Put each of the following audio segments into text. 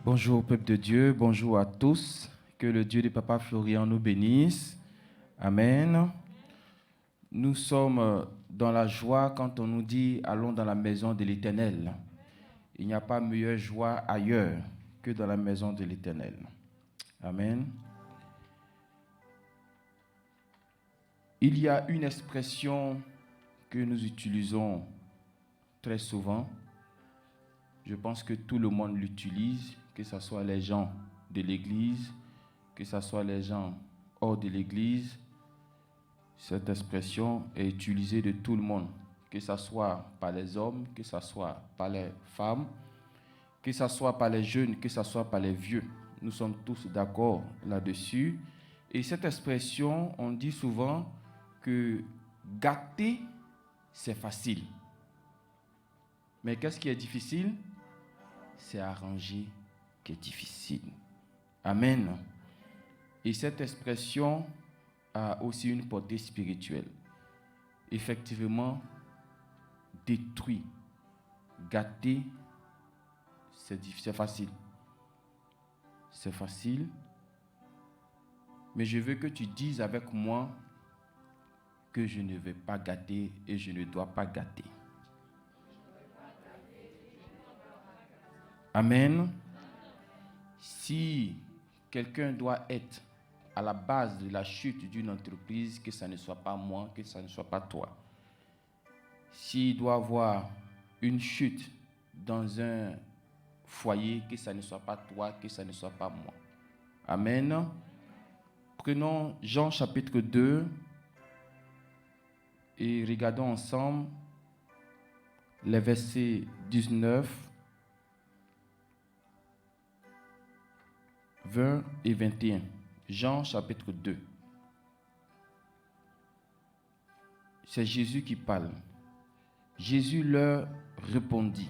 Bonjour peuple de Dieu, bonjour à tous. Que le Dieu du Papa Florian nous bénisse. Amen. Nous sommes dans la joie quand on nous dit allons dans la maison de l'Éternel. Il n'y a pas meilleure joie ailleurs que dans la maison de l'Éternel. Amen. Il y a une expression que nous utilisons très souvent. Je pense que tout le monde l'utilise, que ce soit les gens de l'Église, que ce soit les gens hors de l'Église. Cette expression est utilisée de tout le monde, que ce soit par les hommes, que ce soit par les femmes, que ce soit par les jeunes, que ce soit par les vieux. Nous sommes tous d'accord là-dessus. Et cette expression, on dit souvent que gâter, c'est facile. Mais qu'est-ce qui est difficile? C'est arranger qui est difficile. Amen. Et cette expression a aussi une portée spirituelle. Effectivement, détruire, gâter, c'est facile. C'est facile. Mais je veux que tu dises avec moi que je ne vais pas gâter et je ne dois pas gâter. Amen. Si quelqu'un doit être à la base de la chute d'une entreprise, que ça ne soit pas moi, que ça ne soit pas toi. S'il doit avoir une chute dans un foyer, que ça ne soit pas toi, que ça ne soit pas moi. Amen. Prenons Jean chapitre 2 et regardons ensemble les versets 19, 20 et 21. Jean chapitre 2. C'est Jésus qui parle. Jésus leur répondit: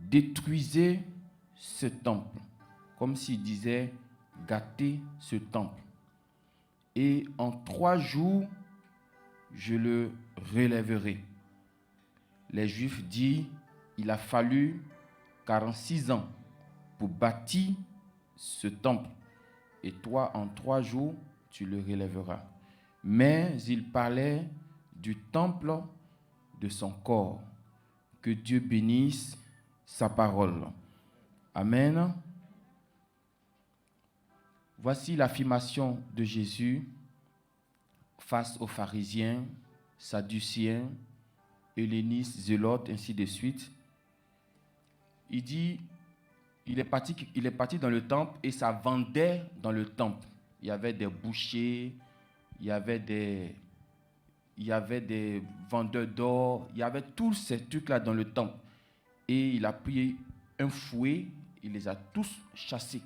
détruisez ce temple, comme s'il disait gâtez ce temple, et en 3 jours je le relèverai. Les Juifs disent: il a fallu 46 ans pour bâtir ce temple, et toi en 3 jours tu le relèveras. Mais il parlait du temple de son corps. Que Dieu bénisse sa parole. Amen. Voici l'affirmation de Jésus face aux pharisiens, sadduciens, hellénistes, zélotes, ainsi de suite. Il dit, il est parti dans le temple et ça vendait dans le temple. Il y avait des bouchers, il y avait des vendeurs d'or, il y avait tous ces trucs-là dans le temple. Et il a pris un fouet, il les a tous chassés.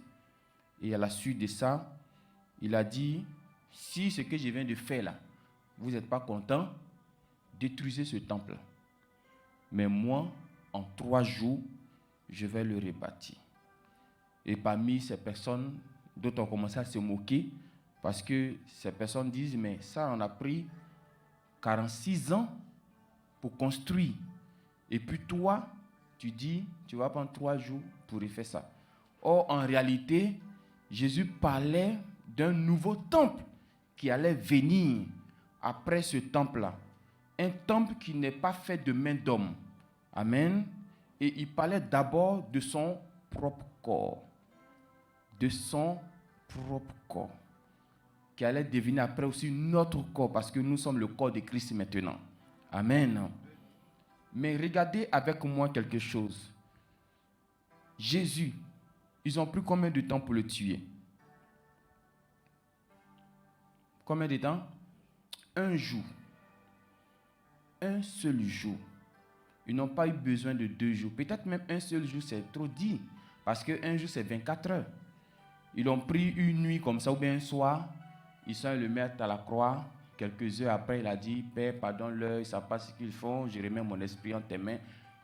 Et à la suite de ça, il a dit, si ce que je viens de faire là, vous n'êtes pas content, détruisez ce temple. Mais moi, en 3 jours, je vais le rebâtir. Et parmi ces personnes, d'autres ont commencé à se moquer parce que ces personnes disent, mais ça, on a pris 46 ans pour construire. Et puis toi, tu dis, tu vas prendre 3 jours pour refaire ça. Or, en réalité, Jésus parlait d'un nouveau temple qui allait venir après ce temple-là. Un temple qui n'est pas fait de main d'homme. Amen. Et il parlait d'abord de son propre corps. De son propre corps. Qui allait devenir après aussi notre corps, parce que nous sommes le corps de Christ maintenant. Amen. Mais regardez avec moi quelque chose. Jésus, ils ont pris combien de temps pour le tuer? Combien de temps? 1 jour. Un seul jour. Ils n'ont pas eu besoin de 2 jours. Peut-être même un seul jour, c'est trop dit. Parce qu'un jour, c'est 24 heures. Ils ont pris une nuit comme ça, ou bien un soir. Ils sont allés le mettre à la croix. Quelques heures après, il a dit, Père, pardonne-leur, ils ne savent pas ce qu'ils font. Je remets mon esprit en tes mains.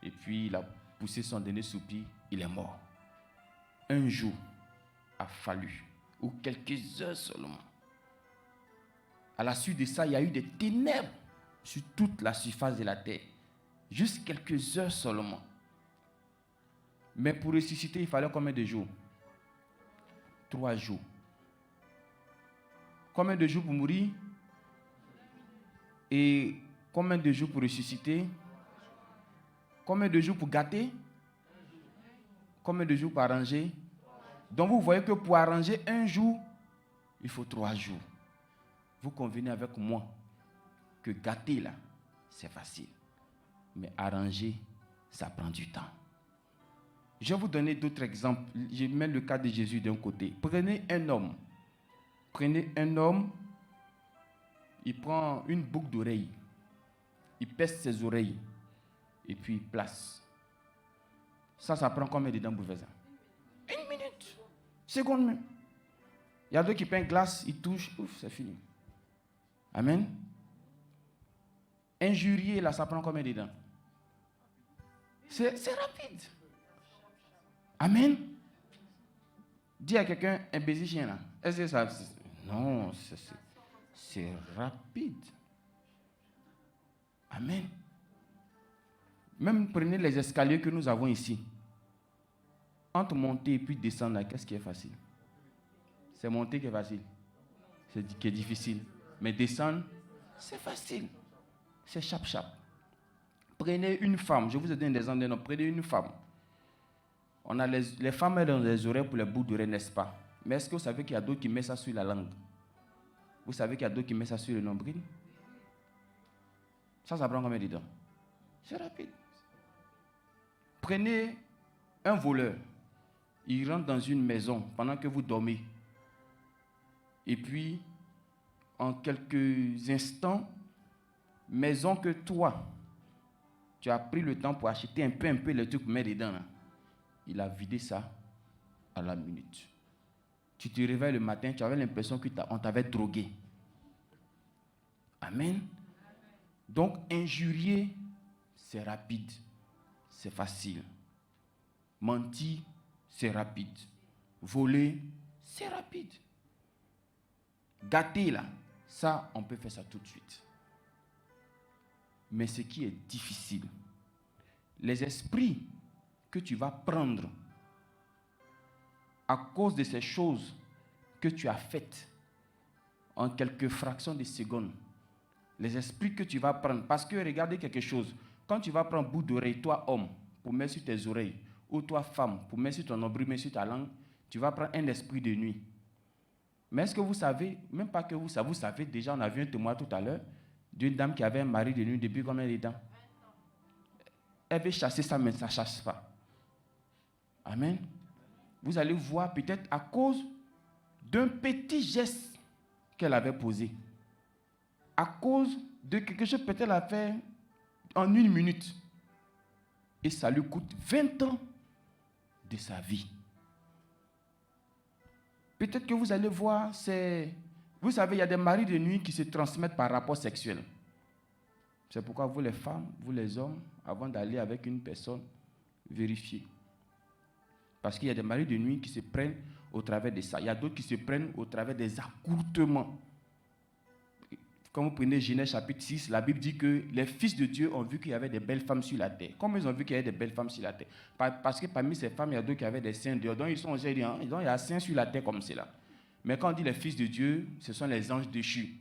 Et puis, il a poussé son dernier soupir. Il est mort. 1 jour a fallu. Ou quelques heures seulement. À la suite de ça, il y a eu des ténèbres sur toute la surface de la terre. Juste quelques heures seulement. Mais pour ressusciter, il fallait combien de jours? 3 jours. Combien de jours pour mourir? Et combien de jours pour ressusciter? Combien de jours pour gâter? Combien de jours pour arranger? Donc vous voyez que pour arranger un jour, il faut 3 jours. Vous convenez avec moi que gâter là, c'est facile. Mais arranger, ça prend du temps. Je vais vous donner d'autres exemples. Je mets le cas de Jésus d'un côté. Prenez un homme. Il prend une boucle d'oreille. Il pèse ses oreilles. Et puis il place. Ça prend combien de temps pour faire ça? 1 minute. Seconde même. Il y a d'autres qui prennent glace, ils touchent, ouf, c'est fini. Amen. Injurier, là, ça prend combien de temps? C'est rapide. Amen. Dis à quelqu'un, un baiser chien là. Est-ce que ça... Non, c'est rapide. Amen. Même prenez les escaliers que nous avons ici. Entre monter et puis descendre là, qu'est-ce qui est facile? C'est monter qui est facile. C'est qui est difficile. Mais descendre, c'est facile. C'est chap-chap. Prenez une femme. Je vous ai donné des exemples. Prenez une femme. On a les femmes dans les oreilles pour les bouts d'oreilles, n'est-ce pas? Mais est-ce que vous savez qu'il y a d'autres qui mettent ça sur la langue? Vous savez qu'il y a d'autres qui mettent ça sur le nombril? Ça prend combien de temps? C'est rapide. Prenez un voleur. Il rentre dans une maison pendant que vous dormez. Et puis, en quelques instants, maison que toi, tu as pris le temps pour acheter un peu les trucs pour mettre dedans. Là. Il a vidé ça à la minute. Tu te réveilles le matin, tu avais l'impression qu'on t'avait drogué. Amen. Donc, injurier, c'est rapide, c'est facile. Mentir, c'est rapide. Voler, c'est rapide. Gâter, là, ça, on peut faire ça tout de suite. Mais ce qui est difficile, les esprits que tu vas prendre à cause de ces choses que tu as faites en quelques fractions de secondes, les esprits que tu vas prendre, parce que regardez quelque chose, quand tu vas prendre un bout d'oreille, toi homme, pour mettre sur tes oreilles, ou toi femme, pour mettre sur ton nombril, mettre sur ta langue, tu vas prendre un esprit de nuit. Mais est-ce que vous savez, même pas que vous savez, déjà on a vu un témoin tout à l'heure, d'une dame qui avait un mari de nuit depuis combien de temps? Elle veut chasser ça, mais ça ne chasse pas. Amen. Vous allez voir peut-être à cause d'un petit geste qu'elle avait posé. À cause de quelque chose peut-être qu'elle a fait en 1 minute. Et ça lui coûte 20 ans de sa vie. Peut-être que vous allez voir, vous savez, il y a des maris de nuit qui se transmettent par rapport sexuel. C'est pourquoi vous les femmes, vous les hommes, avant d'aller avec une personne, vérifiez. Parce qu'il y a des maris de nuit qui se prennent au travers de ça. Il y a d'autres qui se prennent au travers des accourtements. Quand vous prenez Genèse chapitre 6, la Bible dit que les fils de Dieu ont vu qu'il y avait des belles femmes sur la terre. Comment ils ont vu qu'il y avait des belles femmes sur la terre? Parce que parmi ces femmes, il y a d'autres qui avaient des seins dehors. Donc ils sont dit, hein, il y a un sein sur la terre comme cela. Mais quand on dit les fils de Dieu, ce sont les anges déchus.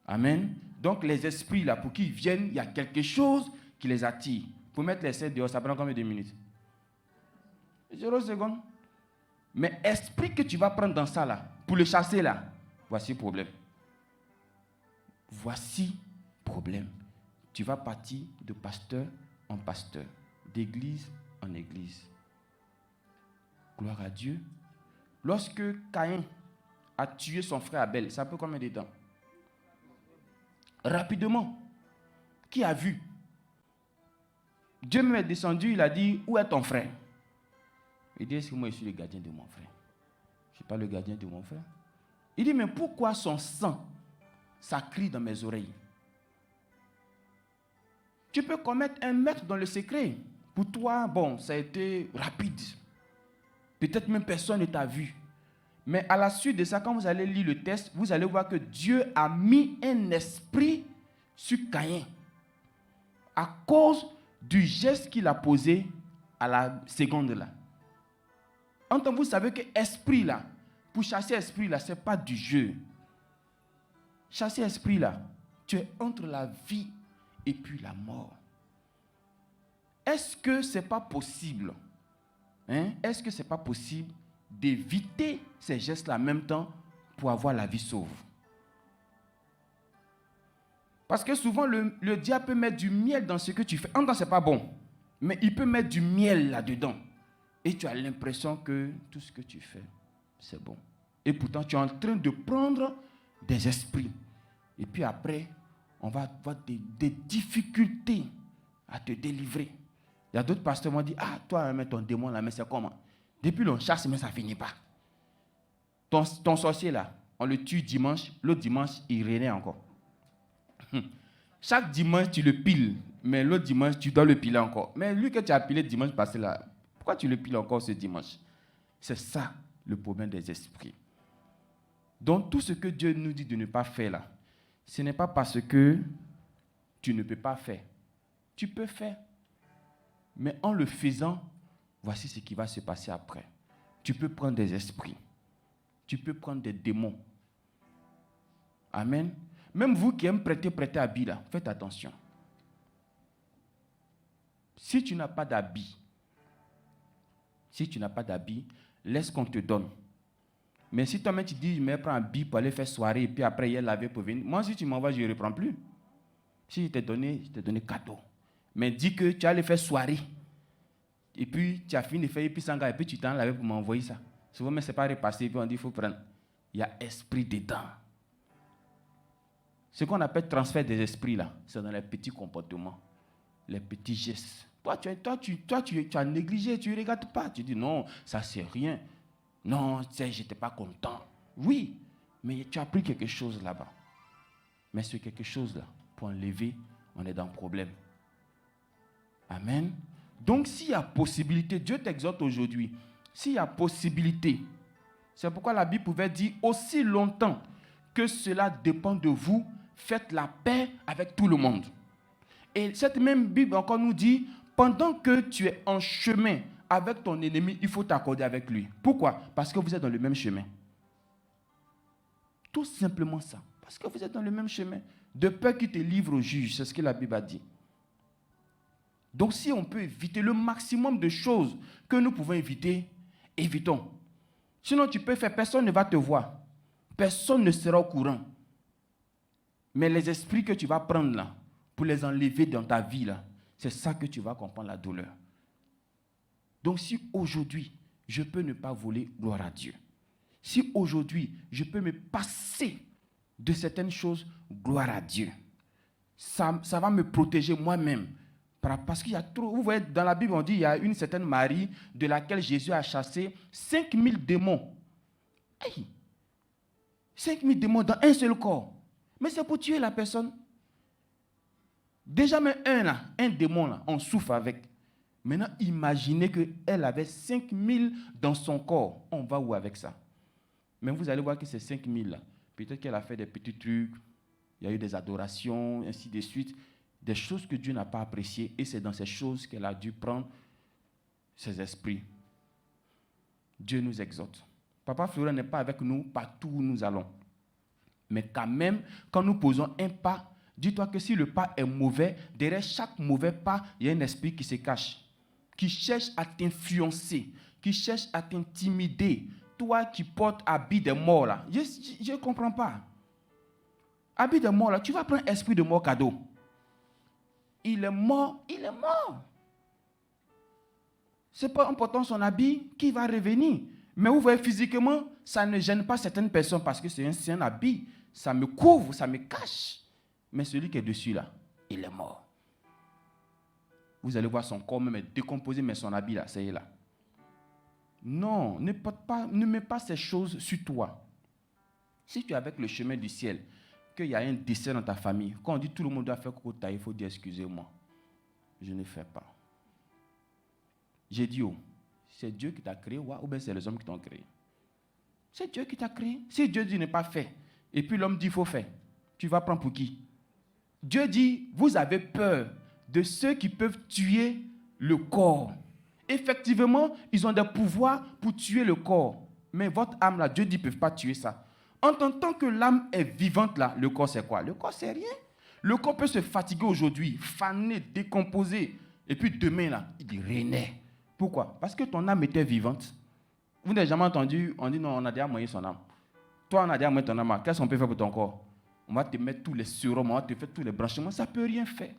Amen. Donc les esprits, là, pour qu'ils viennent, il y a quelque chose qui les attire. Pour mettre les seins dehors, ça prend combien de minutes? 0 secondes. Mais esprit que tu vas prendre dans ça, là, pour le chasser, là, voici le problème. Voici le problème. Tu vas partir de pasteur en pasteur, d'église en église. Gloire à Dieu. Lorsque Caïn a tué son frère Abel, ça peut combien de temps? Rapidement. Qui a vu? Dieu m'est descendu, il a dit, où est ton frère? Il dit, est-ce que moi je suis le gardien de mon frère? Je ne suis pas le gardien de mon frère. Il dit, mais pourquoi son sang, ça crie dans mes oreilles? Tu peux commettre un meurtre dans le secret. Pour toi, bon, ça a été rapide. Peut-être même personne ne t'a vu. Mais à la suite de ça, quand vous allez lire le texte, vous allez voir que Dieu a mis un esprit sur Caïn à cause du geste qu'il a posé à la seconde là. Entendez, vous savez que esprit là, pour chasser esprit là, ce n'est pas du jeu. Chasser esprit là, tu es entre la vie et puis la mort. Est-ce que ce n'est pas possible? Est-ce que ce n'est pas possible d'éviter ces gestes-là en même temps pour avoir la vie sauve? Parce que souvent, le diable peut mettre du miel dans ce que tu fais. En temps, ce n'est pas bon. Mais il peut mettre du miel là-dedans. Et tu as l'impression que tout ce que tu fais, c'est bon. Et pourtant, tu es en train de prendre des esprits. Et puis après, on va avoir des difficultés à te délivrer. Il y a d'autres pasteurs qui m'ont dit, ah, toi, mais ton démon là, mais c'est comment? Depuis l'on chasse, mais ça ne finit pas. Ton sorcier là, on le tue dimanche, l'autre dimanche, il renaît encore. Chaque dimanche, tu le piles, mais l'autre dimanche, tu dois le piler encore. Mais lui que tu as pilé dimanche passé là, pourquoi tu le piles encore ce dimanche? C'est ça le problème des esprits. Donc tout ce que Dieu nous dit de ne pas faire là, ce n'est pas parce que tu ne peux pas faire. Tu peux faire. Mais en le faisant, voici ce qui va se passer après. Tu peux prendre des esprits. Tu peux prendre des démons. Amen. Même vous qui aimez prêter habit là, faites attention. Si tu n'as pas d'habit, laisse qu'on te donne. Mais si toi-même tu dis, je me prends un habit pour aller faire soirée et puis après il y a lavé pour venir, moi si tu m'envoies, je ne reprends plus. Si je t'ai donné cadeau. Mais dis que tu as allé faire soirée et puis tu as fini de faire et puis sanga et puis tu t'en lavé pour m'envoyer ça. Souvent, mais ce n'est pas repassé et puis on dit, il faut prendre. Il y a esprit dedans. Ce qu'on appelle transfert des esprits, là, c'est dans les petits comportements, les petits gestes. Toi, tu as négligé, tu ne regardes pas. Tu dis non, ça, c'est rien. Non, tu sais, je n'étais pas content. Oui, mais tu as pris quelque chose là-bas. Mais ce quelque chose-là, pour enlever, on est dans le problème. Amen. Donc, s'il y a possibilité, Dieu t'exhorte aujourd'hui, s'il y a possibilité, c'est pourquoi la Bible pouvait dire aussi longtemps que cela dépend de vous, faites la paix avec tout le monde. Et cette même Bible encore nous dit, pendant que tu es en chemin avec ton ennemi, il faut t'accorder avec lui. Pourquoi? Parce que vous êtes dans le même chemin. Tout simplement ça. Parce que vous êtes dans le même chemin. De peur qu'il te livre au juge, c'est ce que la Bible a dit. Donc si on peut éviter le maximum de choses que nous pouvons éviter, évitons. Sinon tu peux faire, personne ne va te voir. Personne ne sera au courant. Mais les esprits que tu vas prendre là, pour les enlever dans ta vie là, c'est ça que tu vas comprendre la douleur. Donc si aujourd'hui, je peux ne pas voler, gloire à Dieu. Si aujourd'hui, je peux me passer de certaines choses, gloire à Dieu. Ça va me protéger moi-même. Parce qu'il y a trop, vous voyez, dans la Bible, on dit, il y a une certaine Marie de laquelle Jésus a chassé 5000 démons. Hey! 5000 démons dans un seul corps. Mais c'est pour tuer la personne. Déjà, même un démon, là, on souffre avec. Maintenant, imaginez qu'elle avait 5000 dans son corps. On va où avec ça? Mais vous allez voir que ces 5000 là, peut-être qu'elle a fait des petits trucs, il y a eu des adorations, ainsi de suite, des choses que Dieu n'a pas appréciées, et c'est dans ces choses qu'elle a dû prendre ses esprits. Dieu nous exhorte. Papa Florent n'est pas avec nous partout où nous allons. Mais quand même, quand nous posons un pas, dis-toi que si le pas est mauvais, derrière chaque mauvais pas, il y a un esprit qui se cache, qui cherche à t'influencer, qui cherche à t'intimider. Toi qui portes habit de mort là, je ne comprends pas. Habit de mort là, tu vas prendre esprit de mort cadeau. Il est mort, il est mort. Ce n'est pas important son habit qui va revenir. Mais vous voyez, physiquement, ça ne gêne pas certaines personnes parce que c'est un habit. Ça me couvre, ça me cache. Mais celui qui est dessus là, il est mort. Vous allez voir son corps même est décomposé, mais son habit là, ça y est là. Non, ne mets pas ces choses sur toi. Si tu es avec le chemin du ciel, qu'il y a un décès dans ta famille, quand on dit tout le monde doit faire Kokota, il faut dire excusez-moi. Je ne fais pas. J'ai dit, oh, c'est Dieu qui t'a créé ou bien c'est les hommes qui t'ont créé? C'est Dieu qui t'a créé. Si Dieu dit ne pas faire, et puis l'homme dit il faut faire, tu vas prendre pour qui? Dieu dit, vous avez peur de ceux qui peuvent tuer le corps Effectivement, ils ont des pouvoirs pour tuer le corps. Mais votre âme, là, Dieu dit qu'ils ne peuvent pas tuer ça. En tant que l'âme est vivante, là, le corps, c'est quoi? Le corps, c'est rien. Le corps peut se fatiguer aujourd'hui, faner, décomposer. Et puis demain, là, il renaît. Pourquoi? Parce que ton âme était vivante. Vous n'avez jamais entendu, on dit non, on a déjà moyen son âme. Toi, on a déjà moyen ton âme. Qu'est-ce qu'on peut faire pour ton corps? On va te mettre tous les sérums, on va te faire tous les branchements. Ça ne peut rien faire.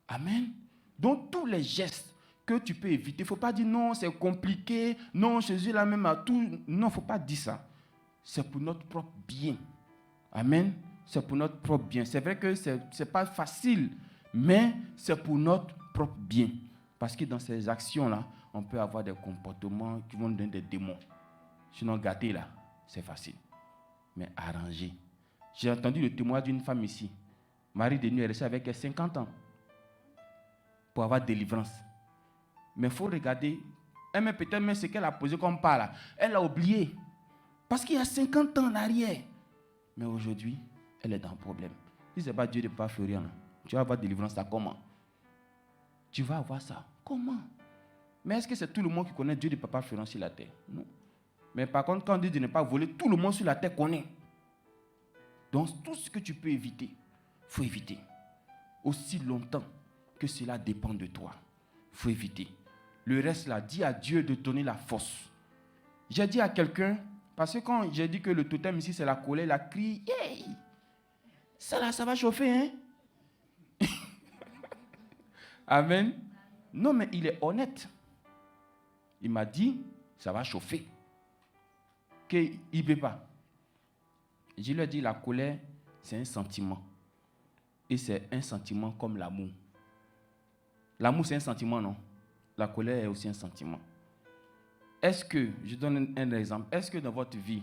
Amen. Donc, tous les gestes que tu peux éviter, il ne faut pas dire non, c'est compliqué, non, Jésus là même à tout. Non, il ne faut pas dire ça. C'est pour notre propre bien. Amen. C'est pour notre propre bien. C'est vrai que ce n'est pas facile, mais c'est pour notre propre bien. Parce que dans ces actions-là, on peut avoir des comportements qui vont donner des démons. Sinon, gâter là, c'est facile. Mais arranger. J'ai entendu le témoignage d'une femme ici. Marie de nuit est restée avec elle 50 ans pour avoir délivrance. Mais il faut regarder, elle met peut-être même ce qu'elle a posé comme pas là. Elle a oublié. Parce qu'il y a 50 ans en arrière. Mais aujourd'hui, elle est dans le problème. Si ce n'est pas Dieu de pas fleurir, tu vas avoir délivrance là comment? Tu vas avoir ça. Comment? Mais est-ce que c'est tout le monde qui connaît Dieu de Papa Florent sur la terre? Non. Mais par contre, quand on dit de ne pas voler, tout le monde sur la terre connaît. Donc, tout ce que tu peux éviter, il faut éviter. Aussi longtemps que cela dépend de toi, il faut éviter. Le reste, là, dis à Dieu de donner la force. J'ai dit à quelqu'un, parce que quand j'ai dit que le totem ici, c'est la colère, il a crié, hey! Ça là, ça va chauffer, hein? Amen. Non, mais il est honnête. Il m'a dit, ça va chauffer. Qu'il ne veut pas. Je lui ai dit, la colère, c'est un sentiment. Et c'est un sentiment comme l'amour. L'amour, c'est un sentiment, non? La colère est aussi un sentiment. Est-ce que, je donne un exemple, est-ce que dans votre vie,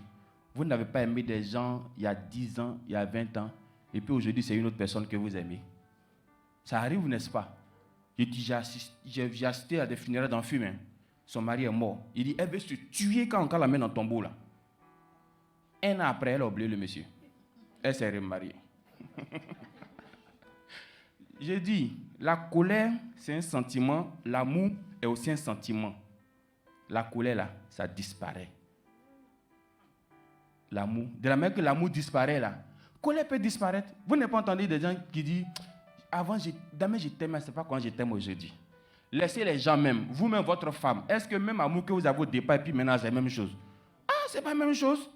vous n'avez pas aimé des gens il y a 10 ans, il y a 20 ans, et puis aujourd'hui, c'est une autre personne que vous aimez? Ça arrive, n'est-ce pas? J'ai assisté à des funérailles d'un film. Hein. Son mari est mort. Il dit, elle veut se tuer quand on la met dans le tombeau. Là. Un an après, elle a oublié le monsieur. Elle s'est remariée. J'ai dit, la colère, c'est un sentiment. L'amour est aussi un sentiment. La colère, là, ça disparaît. L'amour. De la même que l'amour disparaît, là. Colère peut disparaître. Vous n'avez pas entendu des gens qui disent, avant, jamais je t'aime, ce n'est pas quand je t'aime aujourd'hui. Laissez les gens même, vous-même, votre femme. Est-ce que même amour que vous avez au départ, et puis maintenant, c'est la même chose? Ah, c'est pas la même chose.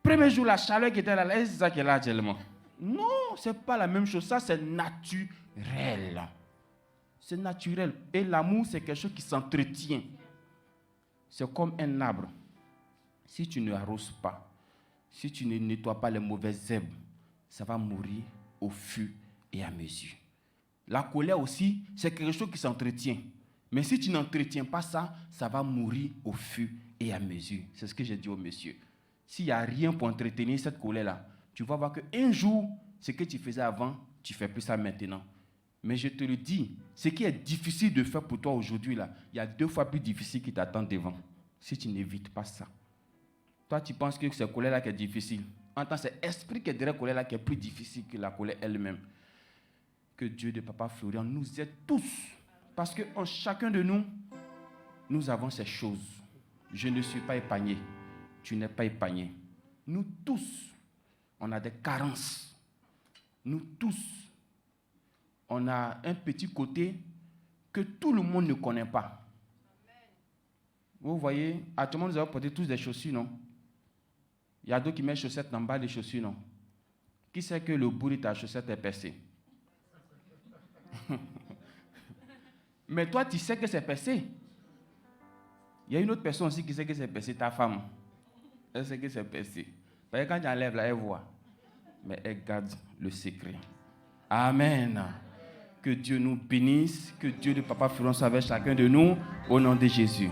Premier jour, la chaleur qui était là, c'est ça qui est là actuellement. Non, ce n'est pas la même chose. Ça, c'est naturel. C'est naturel. Et l'amour, c'est quelque chose qui s'entretient. C'est comme un arbre. Si tu ne arroses pas, si tu ne nettoies pas les mauvaises herbes, ça va mourir au fur et à mesure. La colère aussi, c'est quelque chose qui s'entretient. Mais si tu n'entretiens pas ça, ça va mourir au fur et à mesure. C'est ce que j'ai dit au monsieur. S'il n'y a rien pour entretenir cette colère-là, tu vas voir qu'un jour, ce que tu faisais avant, tu ne fais plus ça maintenant. Mais je te le dis, ce qui est difficile de faire pour toi aujourd'hui, là, il y a 2 fois plus difficile qui t'attend devant. Si tu n'évites pas ça. Toi, tu penses que c'est la colère-là qui est difficile. En tant que c'est l'esprit qui est derrière la colère-là qui est plus difficile que la colère elle-même. Que Dieu de Papa Florian nous aide tous. Parce qu'en chacun de nous, nous avons ces choses. Je ne suis pas épargné. Tu n'es pas épargné. Nous tous, on a des carences. Nous tous, on a un petit côté que tout le monde ne connaît pas. Vous voyez, actuellement, nous avons porté tous des chaussures, non? Il y a d'autres qui mettent chaussettes en bas des chaussures, non? Qui sait que le bout de ta chaussette est percé? Mais toi, tu sais que c'est percé. Il y a une autre personne aussi qui sait que c'est percé, ta femme. Elle sait que c'est percé. Parce que quand tu enlèves là, elle voit. Mais elle garde le secret. Amen. Que Dieu nous bénisse. Que Dieu de Papa Florent soit avec chacun de nous. Au nom de Jésus.